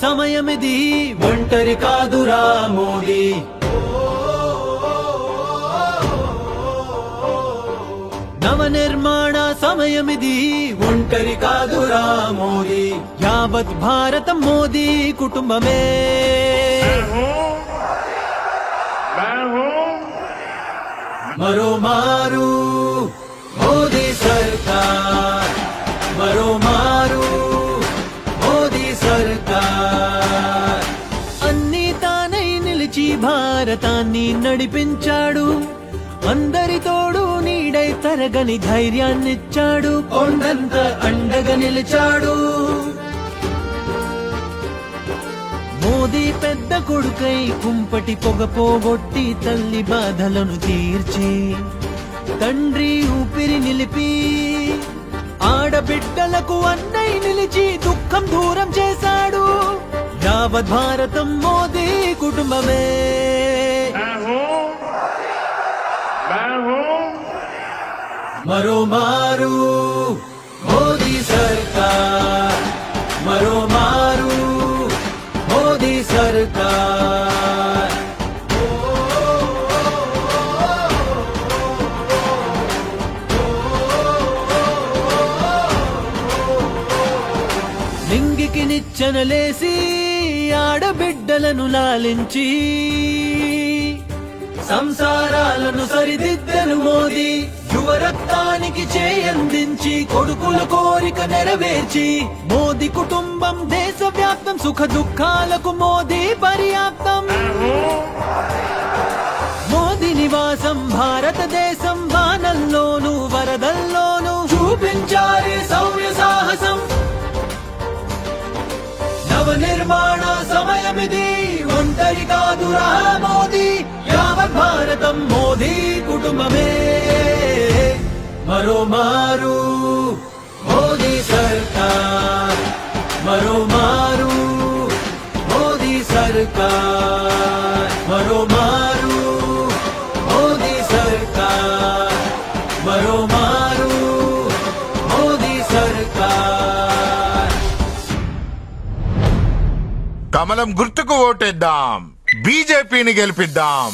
సమయమిది, ఒంటరి కాదురా మోదీ. నవనిర్మాణ సమయమిది, ఒంటరి కాదురా మోదీ. యావత్ భారతం మోదీ కుటుంబమే. మరోమారు మోదీ సర్కార్, మరోమారు మోదీ సర్కార్. అన్నీ తానై నిలిచి భారతాన్ని నడిపించాడు. అందరి తోడు నీడై తరగని ధైర్యాన్నిచ్చాడు. కొండంత అండగా నిలిచాడు. మోదీ పెద్ద కొడుకై కుంపటి పొగ పోగొట్టి తల్లి బాధలను తీర్చి, తండ్రి ఊపిరి నిలిపి, ఆడబిడ్డలకు అన్నై నిలిచి దుఃఖం దూరం చేశాడు. యావత్ భారతం మోదీ కుటుంబమే. మరోమారు మోదీ సర్కార్, మరోమారు మోదీ సర్కార్. నింగికి నిచ్చెనలేసి ఆడబిడ్డలను లాలించి, సంసారాలను సరిదిద్దెను మోదీ. యువరక్తానికి చేయందించి, కొడుకుల కోరిక నెరవేర్చి, మోదీ కుటుంబం దేశవ్యాప్తం. సుఖ దుఃఖాలకు మోదీ పర్యాప్తం. మోదీ నివాసం భారతదేశం. వానల్లోనూ వరదల్లోనూ చూపించారే శౌర్య సాహసం. నవనిర్మాణ సమయమిది, ఒంటరి కాదురా మోదీ. యావత్ భారతం మోదీ కుటుంబమే. మరోమారు మోదీ సర్కార్, మరోమారు మోదీ సర్కార్, మరోమారు మోదీ సర్కార్, మరోమారు మోదీ సర్కార్. కమలం గుర్తుకు ఓటేద్దాం, బీజేపీని గెలిపిద్దాం.